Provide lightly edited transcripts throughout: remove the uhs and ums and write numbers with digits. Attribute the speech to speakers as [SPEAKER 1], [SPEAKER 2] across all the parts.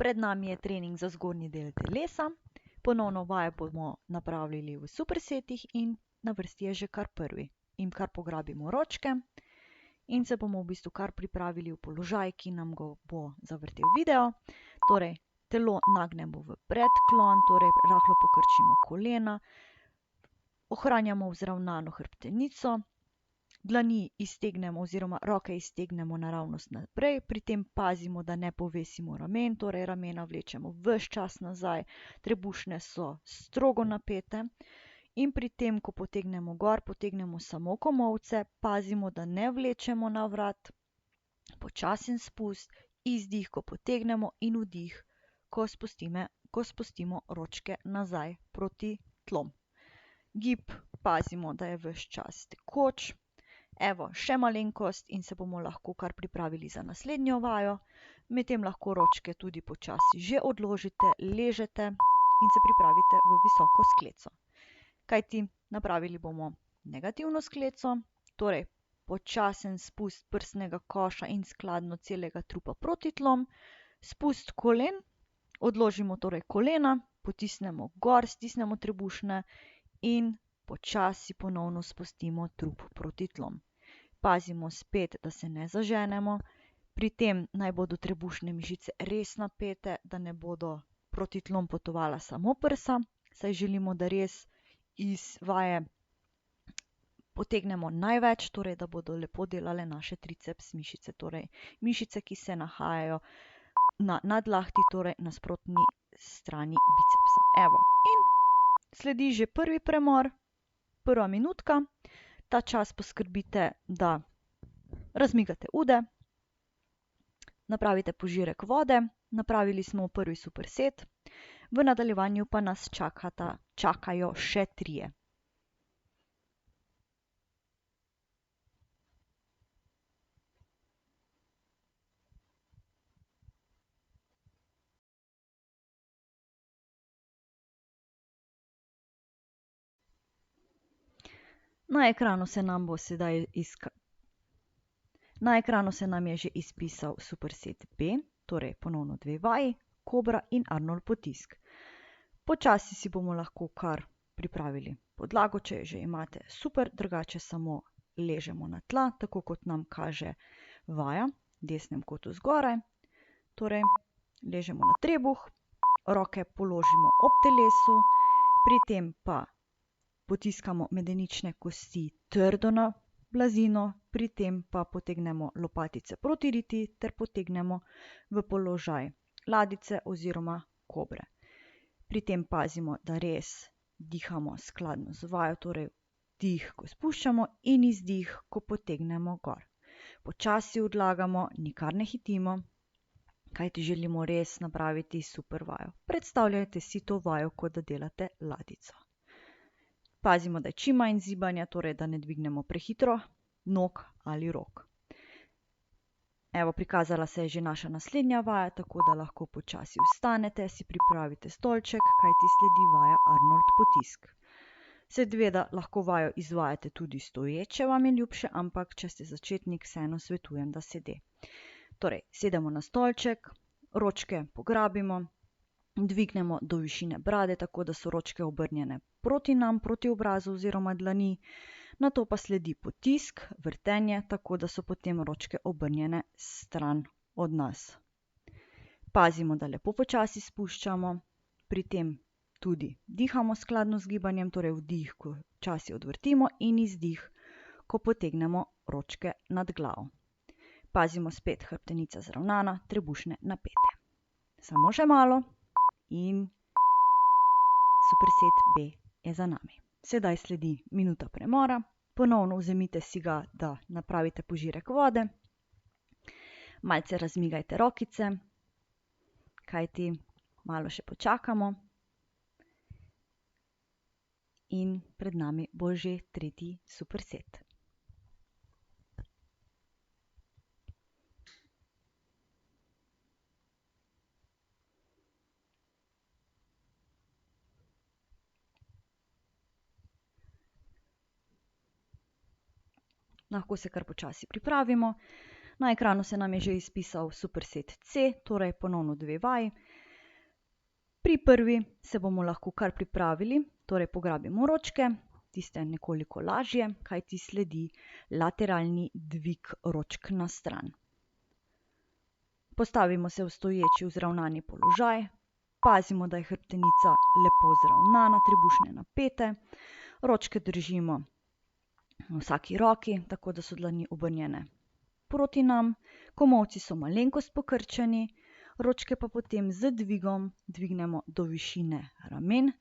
[SPEAKER 1] Pred nami je trening za zgornji del telesa. Ponovno vaje bomo napravili v supersetih in na vrsti je že kar prvi. In kar pograbimo ročke in se bomo v bistvu kar pripravili v položaj, ki nam ga bo zavrtel video. Torej, telo nagnemo v predklon, torej rahlo pokrčimo kolena, ohranjamo vzravnano hrbtenico, dlani iztegnemo oziroma roke iztegnemo naravnost naprej, pri tem pazimo, da ne povesimo ramen, torej ramena vlečemo ves čas nazaj, trebušne so strogo napete in pri tem, ko potegnemo gor, potegnemo samo komolce, pazimo, da ne vlečemo na vrat, počasen spust, izdih, ko potegnemo in vdih, ko spustimo ročke nazaj proti tlom. Gib pazimo, da je ves čas tekoč. Evo, še malenkost in se bomo lahko kar pripravili za naslednjo vajo. Medtem lahko ročke tudi počasi že odložite, ležete in se pripravite v visoko skleco. Kajti napravili bomo negativno skleco, torej počasen spust prsnega koša in skladno celega trupa proti tlom, spust kolen, odložimo torej kolena, potisnemo gor, stisnemo trebušne in počasi ponovno spustimo trup proti tlom. Pazimo spet, da se ne zaženemo, pri tem naj bodo trebušne mišice res napete, da ne bodo proti tlom potovala samo prsa, saj želimo, da res iz vaje potegnemo največ, torej da bodo lepo delale naše triceps mišice, torej mišice, ki se nahajajo na nadlahti, torej nasprotni strani bicepsa. Evo, in sledi že prvi premor, prva minutka. Ta čas poskrbite, da razmigate ude, napravite požirek vode, napravili smo prvi superset, v nadaljevanju pa nas čakajo še 3. Na ekranu se nam je že izpisal superset B, torej ponovno 2 vaji, kobra in Arnold potisk. Počasi si bomo lahko kar pripravili podlago, če jo že imate, super, drugače samo ležemo na tla, tako kot nam kaže vaja, v desnem kotu zgoraj. Torej, ležemo na trebuh, roke položimo ob telesu, pri tem pa potiskamo medenične kosti trdo na blazino, pri tem pa potegnemo lopatice proti riti ter potegnemo v položaj ladice oziroma kobre. Pri tem pazimo, da res dihamo skladno z vajo, torej vdih, ko spuščamo, in izdih, ko potegnemo gor. Počasi odlagamo, nikar ne hitimo, kajti želimo res napraviti super vajo. Predstavljajte si to vajo, kot da delate ladico. Pazimo, da je čim manj zibanja, torej da ne dvignemo prehitro nog ali rok. Evo, prikazala se je že naša naslednja vaja, tako da lahko počasi vstanete, si pripravite stolček, kajti sledi vaja Arnold potisk. Seveda lahko vajo izvajate tudi stoje, če vam je ljubše, ampak če ste začetnik, vseeno svetujem, da sede. Torej, sedemo na stolček, ročke pograbimo, dvignemo do višine brade, tako da so ročke obrnjene proti nam, proti obrazu oziroma dlani, nato pa sledi potisk, vrtenje, tako da so potem ročke obrnjene stran od nas. Pazimo, da lepo počasi spuščamo, pri tem tudi dihamo skladno z gibanjem, torej vdih, ko počasi odvrtimo, in izdih, ko potegnemo ročke nad glavo. Pazimo spet, hrbtenica zravnana, trebušne napete. Samo še malo in superset B je za nami. Sedaj sledi minuta premora, ponovno vzemite si ga, da napravite požirek vode, malce razmigajte rokice, kajti malo še počakamo in pred nami bo že 3. superset. Lahko se kar počasi pripravimo. Na ekranu se nam je že izpisal superset C, torej ponovno 2 vaji. Pri prvi se bomo lahko kar pripravili, torej pograbimo ročke, tiste nekoliko lažje, kajti sledi lateralni dvig ročk na stran. Postavimo se v stoječi vzravnani položaj, pazimo, da je hrbtenica lepo zravnana, trebušne napete, ročke držimo v vsaki roki, tako da so dlani obrnjene proti nam, komolci so malenkost pokrčeni, ročke pa potem z dvigom dvignemo do višine ramen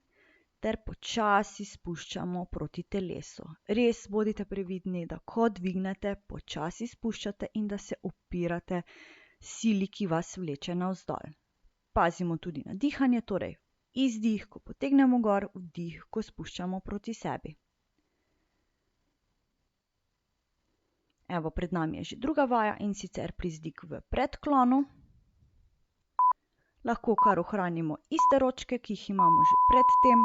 [SPEAKER 1] ter počasi spuščamo proti telesu. Res bodite previdni, da ko dvignete, počasi spuščate in da se upirate sili, ki vas vleče navzdol. Pazimo tudi na dihanje, torej izdih, ko potegnemo gor, vdih, ko spuščamo proti sebi. Evo, pred nami je že druga vaja in sicer prizdih v predklonu. Lahko kar ohranimo iste ročke, ki jih imamo že pred tem.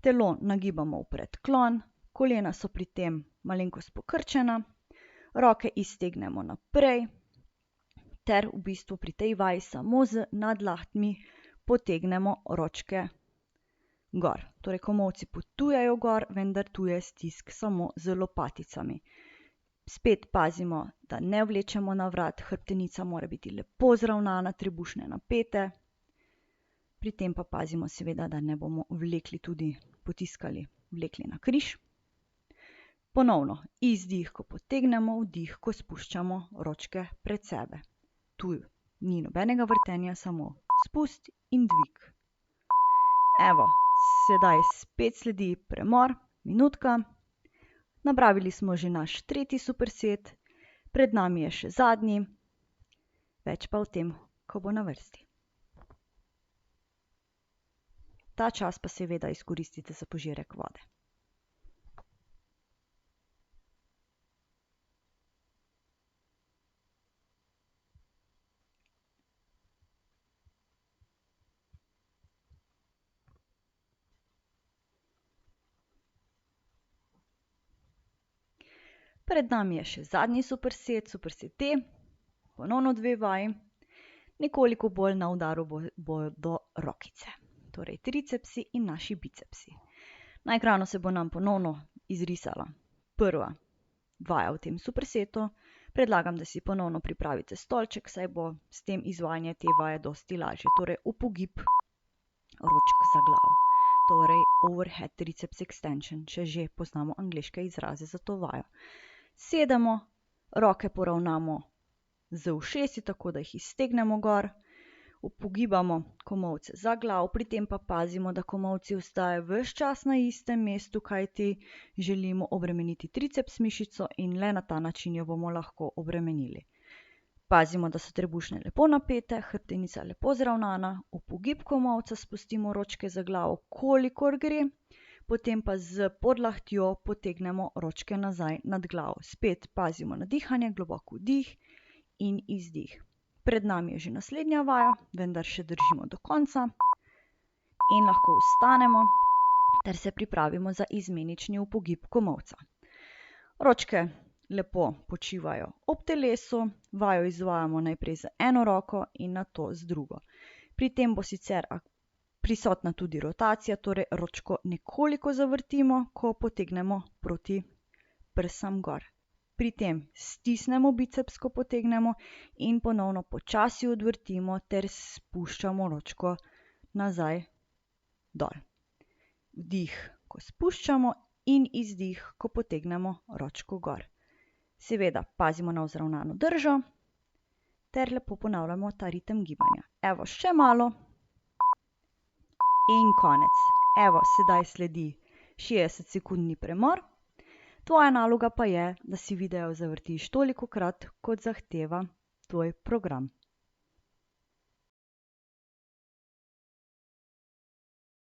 [SPEAKER 1] Telo nagibamo v predklon, kolena so pri tem malenkost pokrčena, roke iztegnemo naprej ter v bistvu pri tej vaji samo z nadlahtmi potegnemo ročke gor. Torej komolci potujejo gor, vendar tu je stisk samo z lopaticami. Spet pazimo, da ne vlečemo na vrat, hrbtenica mora biti lepo zravnana, trebušne napete. Pri tem pa pazimo seveda, da ne bomo potiskali, vlekli na križ. Ponovno izdih, ko potegnemo, vdih, ko spuščamo ročke pred sebe. Tu ni nobenega vrtenja, samo spust in dvig. Evo, sedaj spet sledi premor, minutka. Napravili smo že naš tretji superset, pred nami je še zadnji, več pa o tem, ko bo na vrsti. Ta čas pa seveda izkoristite za požirek vode. Pred nami je še zadnji superset, superset D, ponovno 2 vaji, nekoliko bolj na udaru bodo rokice, torej tricepsi in naši bicepsi. Na ekranu se bo nam ponovno izrisala prva vaja v tem supersetu. Predlagam, da si ponovno pripravite stolček, saj bo s tem izvajanje te vaje dosti lažje, torej upogib ročk za glavo, torej overhead triceps extension, če že poznamo angleške izraze za to vajo. Sedemo, roke poravnamo z ušesi, tako da jih iztegnemo gor, upogibamo komolce za glavo, pri tem pa pazimo, da komolci ostajajo ves čas na istem mestu, kajti želimo obremeniti triceps mišico in le na ta način jo bomo lahko obremenili. Pazimo, da so trebušne lepo napete, hrbtenica lepo zravnana, upogib komolca, spustimo ročke za glavo, kolikor gre, potem pa z podlahtjo potegnemo ročke nazaj nad glavo. Spet pazimo na dihanje, globok vdih in izdih. Pred nami je že naslednja vaja, vendar še držimo do konca in lahko vstanemo ter se pripravimo za izmenični upogib komolca. Ročke lepo počivajo ob telesu, vajo izvajamo najprej z eno roko in nato z drugo. Pri tem bo sicer prisotna tudi rotacija, torej ročko nekoliko zavrtimo, ko potegnemo proti prsam gor. Pri tem stisnemo biceps, ko potegnemo in ponovno počasi odvrtimo ter spuščamo ročko nazaj dol. Vdih, ko spuščamo in izdih, ko potegnemo ročko gor. Seveda pazimo na vzravnano držo ter lepo ponavljamo ta ritem gibanja. Evo, še malo. In konec. Evo, sedaj sledi 60-sekundni premor. Tvoja naloga pa je, da si video zavrtiš tolikokrat, kot zahteva tvoj program.